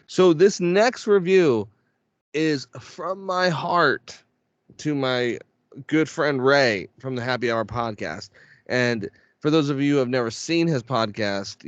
So this next review is from my heart to my good friend Ray from the Happy Hour podcast. And for those of you who have never seen his podcast,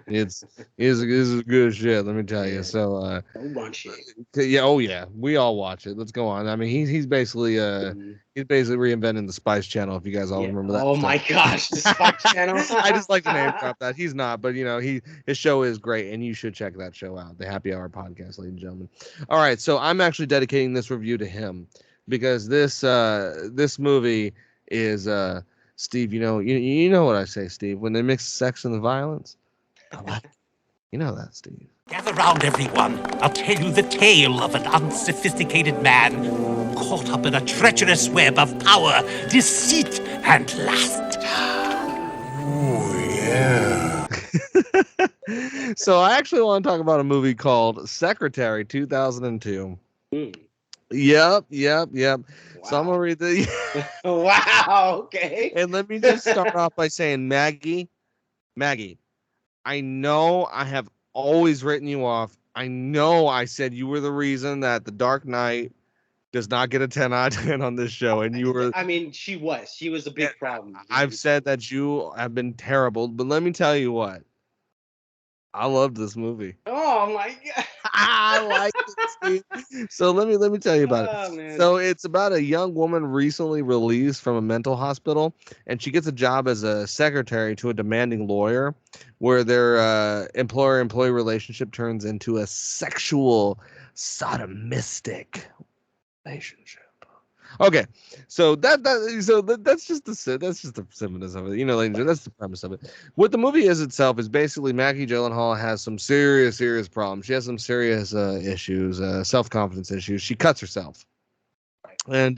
it's is good shit. Let me tell you. Yeah. So, Don't watch it. yeah, oh yeah, we all watch it. Let's go on. I mean, he's basically Mhm. he's basically reinventing the Spice Channel. If you guys all Yeah. remember that Oh show. my gosh, the Spike Channel. I just like to name drop that. He's not, but his show is great, and you should check that show out. The Happy Hour podcast, ladies and gentlemen. All right, so I'm actually dedicating this review to him because this movie is Steve. You know what I say, Steve. When they mix sex and the violence, I like it. You know that, Steve. Gather round, everyone. I'll tell you the tale of an unsophisticated man caught up in a treacherous web of power, deceit, and lust. So I actually want to talk about a movie called Secretary 2002. Mm. Yep. So I'm Wow. gonna read the Wow. Okay. and let me just start off by saying, Maggie, I know I have always written you off. I know I said you were the reason that The Dark Knight does not get a 10 out of 10 on this show, and you were. I mean, she was a big problem. I've said that you have been terrible, but let me tell you what. I loved this movie. Oh my god. I like it, Steve. So let me tell you about Oh, it. man. So it's about a young woman recently released from a mental hospital, and she gets a job as a secretary to a demanding lawyer, where their employer-employee relationship turns into a sexual sodomistic relationship. Okay, so that's just the symbolism of it. Ladies and gentlemen, that's the premise of it. What the movie is itself is basically Maggie Gyllenhaal has some serious problems. She has some serious issues, self-confidence issues. She cuts herself, and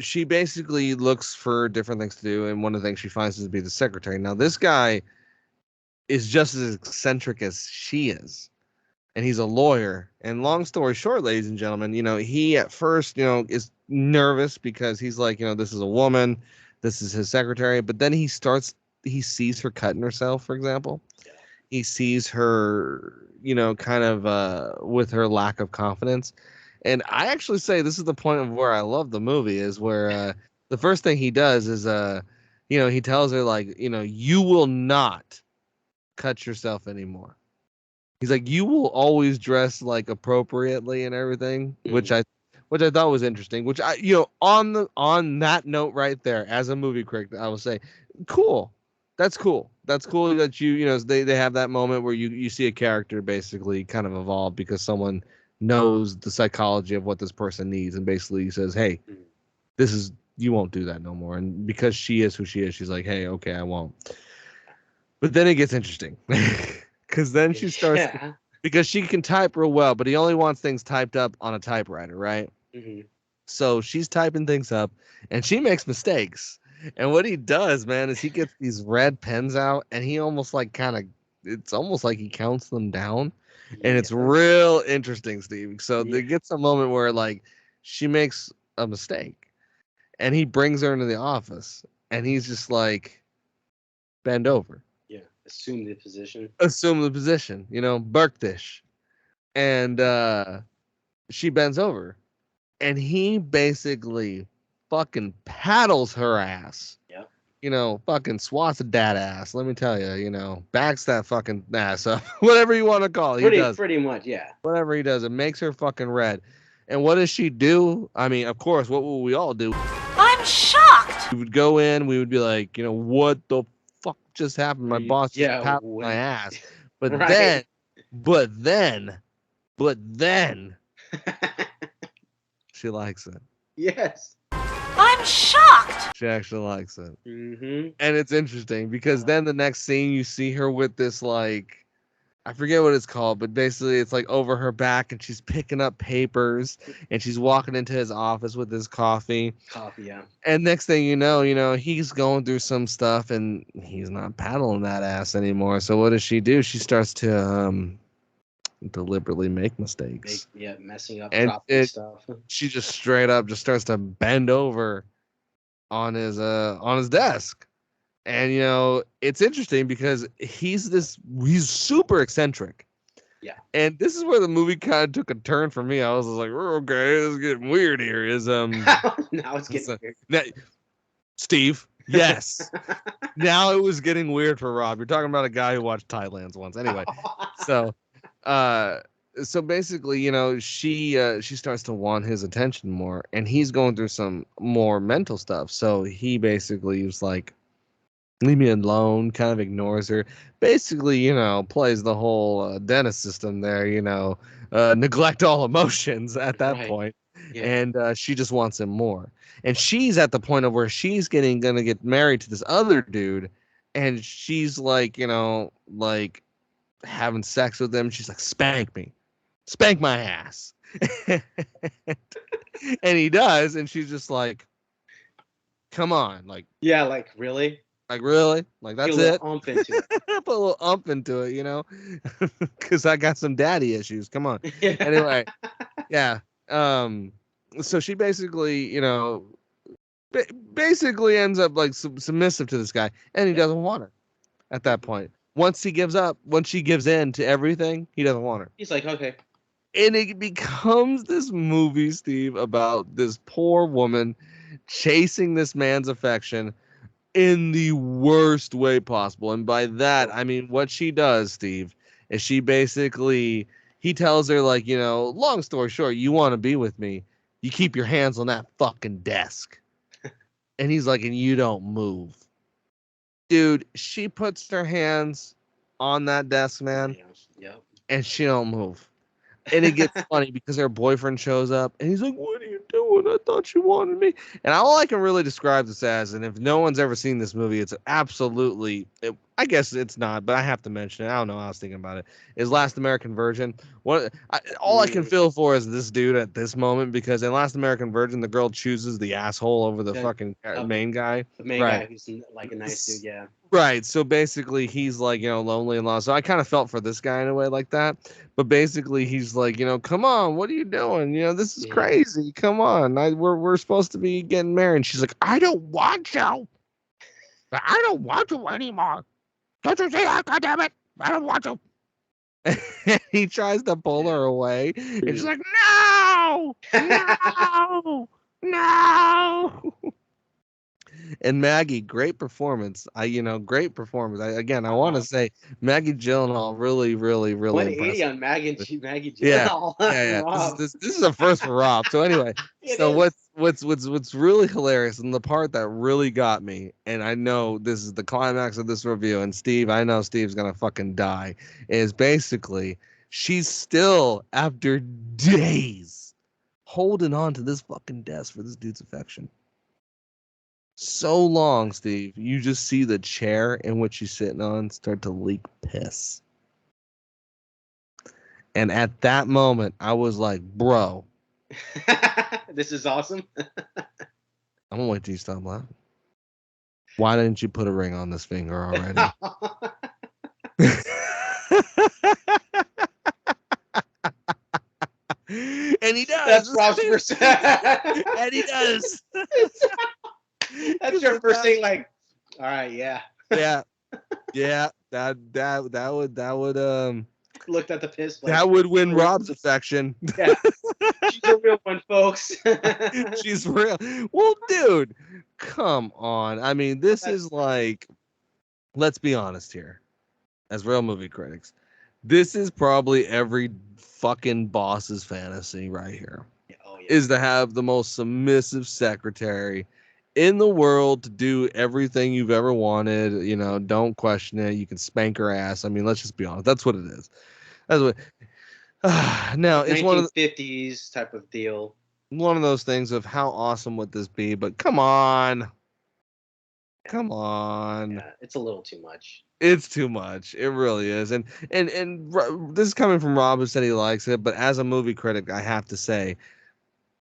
she basically looks for different things to do, and one of the things she finds is to be the secretary. Now, this guy is just as eccentric as she is, and he's a lawyer. And long story short, ladies and gentlemen, he at first, is nervous because he's like, this is a woman, this is his secretary. But then he sees her cutting herself, for example. He sees her, kind of with her lack of confidence. And I actually say this is the point of where I love the movie is where the first thing he does is, he tells her like, you will not cut yourself anymore. He's like, you will always dress like appropriately and everything, which I thought was interesting. Which on that note right there, as a movie critic, I will say, cool. That's cool. That's cool that they have that moment where you see a character basically kind of evolve because someone knows the psychology of what this person needs and basically says, hey, you won't do that no more. And because she is who she is, she's like, hey, okay, I won't. But then it gets interesting. Because then she starts, because she can type real well, but he only wants things typed up on a typewriter, right? Mm-hmm. So she's typing things up, and she makes mistakes. And what he does, man, is he gets these red pens out, and he almost like it's almost like he counts them down. And it's real interesting, Steve. So there gets a moment where like she makes a mistake, and he brings her into the office, and he's just like, bend over. Assume the position. Berktish. And she bends over. And he basically fucking paddles her ass. Yeah. Fucking swats a dad ass. Let me tell you, backs that fucking ass up. Whatever you want to call it. He does. Pretty much, yeah. Whatever he does, it makes her fucking red. And what does she do? I mean, of course, what will we all do? I'm shocked. We would go in, we would be like, what the fuck just happened? My boss just paddled my ass. But then she likes it. Yes. I'm shocked. She actually likes it. Mm-hmm. And it's interesting because then the next scene you see her with this like, I forget what it's called, but basically it's like over her back and she's picking up papers and she's walking into his office with his coffee. Yeah. And next thing you know, he's going through some stuff and he's not paddling that ass anymore. So what does she do? She starts to deliberately make mistakes. Messing up, and dropping stuff. She just straight up just starts to bend over on his desk. And it's interesting because he's super eccentric. Yeah. And this is where the movie kind of took a turn for me. I was just like, oh, okay, this is getting weird here. Now it's getting weird. Steve, yes. Now it was getting weird for Rob. You're talking about a guy who watched Thailand's once. Anyway, so basically, she starts to want his attention more, and he's going through some more mental stuff. So he basically was like, leave me alone, kind of ignores her. Basically, plays the whole Dennis system there, neglect all emotions at that point. Yeah. And she just wants him more. And she's at the point of where she's gonna get married to this other dude, and she's like, like having sex with him. She's like, spank me, spank my ass. And he does, and she's just like, come on, like, yeah, like really? Like really? Like that's it? Put a little ump into it, because I got some daddy issues. Come on. Yeah. Anyway, yeah. So she basically, basically ends up like submissive to this guy, and he doesn't want her at that point. Once she gives in to everything, he doesn't want her. He's like, okay. And it becomes this movie, Steve, about this poor woman chasing this man's affection in the worst way possible. And by that, I mean what she does, Steve, is he tells her, like, long story short, you want to be with me, you keep your hands on that fucking desk. And he's like, and you don't move. Dude, she puts her hands on that desk, man. Yep. And she don't move. And it gets funny because her boyfriend shows up and he's like, what are you doing? I thought you wanted me. And all I can really describe this as, and if no one's ever seen this movie, it's absolutely, I guess it's not, but I have to mention it. I don't know how I was thinking about it. Is Last American Virgin. All I can feel for is this dude at this moment, because in Last American Virgin, the girl chooses the asshole over the fucking main guy. The main guy who's like a nice dude, yeah. Right. So basically, he's like, lonely and lost. So I kind of felt for this guy in a way like that. But basically, he's like, come on, what are you doing? This is crazy. Come on. We're supposed to be getting married. And she's like, I don't want you. I don't want you anymore. Don't you see that? God damn it. I don't want you. And he tries to pull her away. And she's like, no, no, no. And Maggie, great performance. Great performance. I want to say Maggie Gyllenhaal really, really, really 180 impressive. on Maggie Gyllenhaal. Yeah. This is a first for Rob. So anyway, what's really hilarious, and the part that really got me, and I know this is the climax of this review, and Steve, I know Steve's gonna fucking die, is basically she's still, after days, holding on to this fucking desk for this dude's affection. So long, Steve, you just see the chair in which she's sitting on start to leak piss. And at that moment, I was like, bro. This is awesome. I'm going to wait till you stop laughing. Why didn't you put a ring on this finger already? And he does. That's Rob's first. And he does. That's your first thing, like, all right, yeah. Yeah. That would looked at the piss. Like, that would win Rob's affection. Yeah. She's a real one, folks. She's real. Well, dude, come on. I mean, this is like, let's be honest here, as real movie critics, this is probably every fucking boss's fantasy right here. Oh, yeah. Is to have the most submissive secretary in the world to do everything you've ever wanted. Don't question it. You can spank her ass. I mean, let's just be honest. That's what it is. That's what. Now it's 1950s type of deal. One of those things of how awesome would this be? But come on. Yeah, it's a little too much. It's too much. It really is. And this is coming from Rob, who said he likes it. But as a movie critic, I have to say,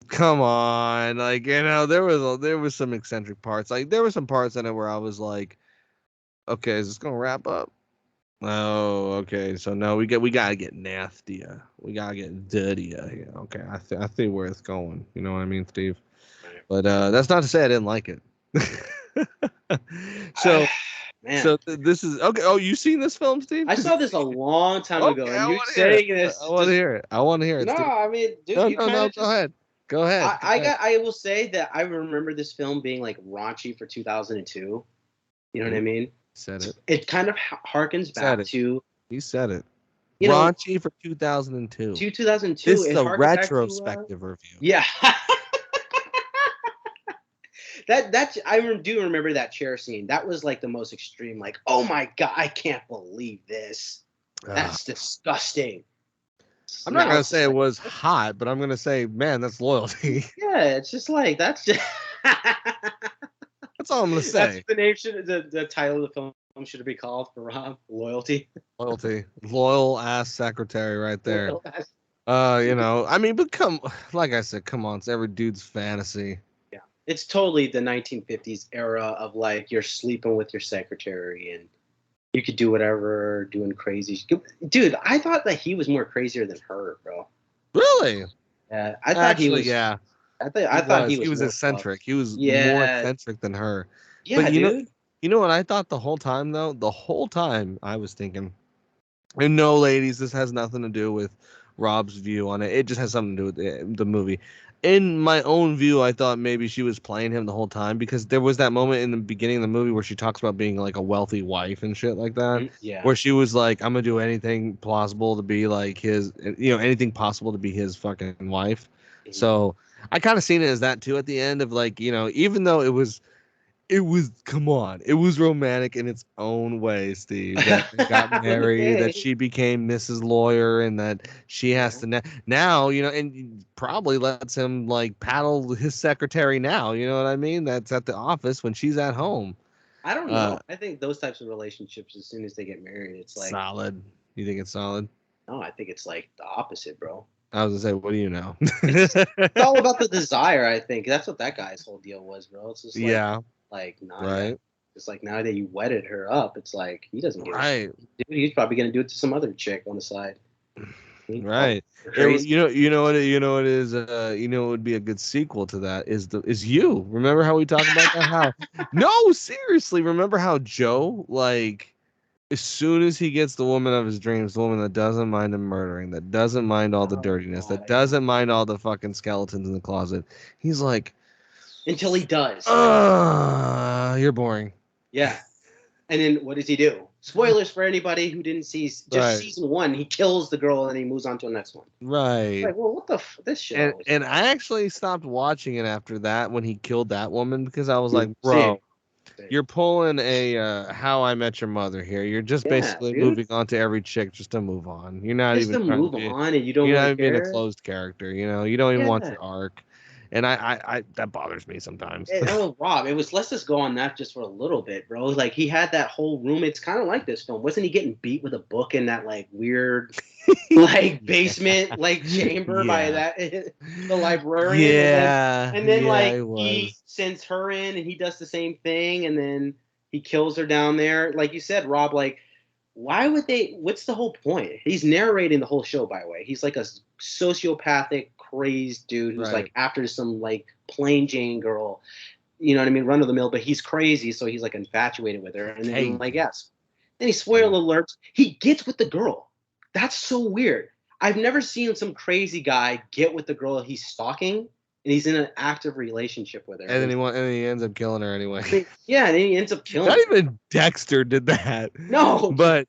come on, like, there was some eccentric parts. Like, there were some parts in it where I was like, okay, is this gonna wrap up? Oh, okay. So no, we gotta get nastier. We gotta get dirtier here. Okay, I see where it's going. You know what I mean, Steve? But that's not to say I didn't like it. So, Man, this is okay. Oh, you seen this film, Steve? I saw this a long time ago, Okay, and I you want to hear it. saying this. I want to hear it. I want to hear it. No, Steve. I mean, dude, No, you kind of Go ahead. Go ahead. I will say that I remember this film being like raunchy for 2002. You know what I mean? Said it. It kind of harkens Said back it. to You said it. you know Raunchy for 2002. 2002. This is It a harkens back to, retrospective review. yeah. Do remember that chair scene. That was like the most extreme. Like, oh my god, I can't believe this. That's disgusting. I'm not Now gonna it's say just it was hot, but I'm gonna say, man, that's loyalty. yeah, it's just like that's just That's all I'm gonna say. that's the name should the title of the film should be called for Rob. Loyalty. Loyalty, loyal ass secretary, right there. You know, I mean, but like I said, come on, it's every dude's fantasy. Yeah, it's totally the 1950s era of like you're sleeping with your secretary and you could do whatever, doing crazy. Dude, I thought that he was more crazier than her, bro. Really? Yeah, I thought Actually, he was. yeah. I thought he was more eccentric. He was more Yeah. eccentric than her. Yeah, But dude. you know what I thought the whole time though? The whole time I was thinking, and no, ladies, this has nothing to do with Rob's view on it. It just has something to do with the movie. In my own view, I thought maybe she was playing him the whole time because there was that moment in the beginning of the movie where she talks about being like a wealthy wife and shit like that. Yeah. Where she was like, I'm gonna do anything plausible to be like his, anything possible to be his fucking wife. So I kind of seen it as that too at the end of like, even though it was come on, it was romantic in its own way, Steve. That they got married, that she became Mrs. Lawyer, and that she has to now, and probably lets him like paddle his secretary now. You know what I mean? That's at the office when she's at home. I don't know. I think those types of relationships, as soon as they get married, it's like solid. You think it's solid? No, I think it's like the opposite, bro. I was gonna say, what do you know? It's all about the desire. I think that's what that guy's whole deal was, bro. It's just like, right. It's like now that you wedded her up, it's like he doesn't give a right. shit. Dude, he's probably gonna do it to some other chick on the side. Right. You know what it is. It would be a good sequel to that is you. Remember how we talked about that? How? No, seriously. Remember how Joe, like, as soon as he gets the woman of his dreams, the woman that doesn't mind him murdering, that doesn't mind all the dirtiness, that doesn't mind all the fucking skeletons in the closet, he's like, until he does. You're boring. Yeah. And then what does he do? Spoilers for anybody who didn't see season 1. He kills the girl and he moves on to the next one. Right. Like, well, what the this show? And I actually stopped watching it after that when he killed that woman because I was like, bro, you're pulling a How I Met Your Mother here. You're just basically moving on to every chick just to move on. You're not just even to move on, and you don't. You're not even a closed character. You don't even want your arc. And I that bothers me sometimes. Oh, Rob, let's just go on that just for a little bit, bro. Like he had that whole room. It's kind of like this film. Wasn't he getting beat with a book in that like weird, like basement, like chamber by the librarian? Yeah. And then like he sends her in, and he does the same thing, and then he kills her down there. Like you said, Rob, like why would they? What's the whole point? He's narrating the whole show, by the way. He's like a sociopathic, crazed dude who's like after some like plain Jane girl, you know what I mean, run of the mill, but he's crazy, so he's like infatuated with her. And then like then he spoiler alerts, he gets with the girl. That's so weird. I've never seen some crazy guy get with the girl he's stalking, and he's in an active relationship with her. And then he ends up killing her anyway. Yeah, and then he ends up killing her. Not even Dexter did that. No. But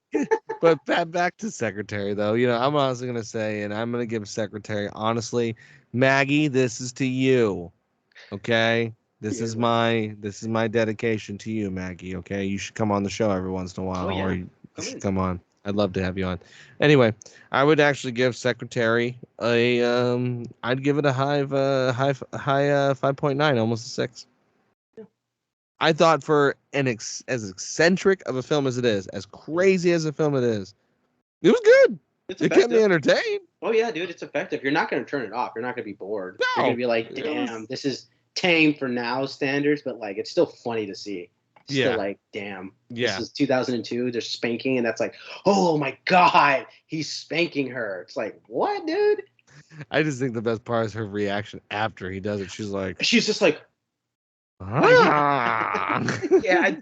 back to Secretary though. I'm honestly gonna say, and I'm gonna give Secretary, honestly, Maggie, this is to you. Okay? This is my dedication to you, Maggie. Okay? You should come on the show every once in a while. Or you should come on. I'd love to have you on. Anyway, I would actually give Secretary I'd give it a high 5.9, almost a 6. Yeah. I thought for as eccentric of a film as it is, as crazy as a film it is, it was good. It kept me entertained. Oh yeah, dude, it's effective. You're not going to turn it off. You're not going to be bored. No. You're going to be like, damn, this is tame for now standards, but like it's still funny to see. Still like, damn, this is 2002. They're spanking, and that's like, oh my god, he's spanking her. It's like, what, dude? I just think the best part is her reaction after he does it. She's just like, Ah. Yeah,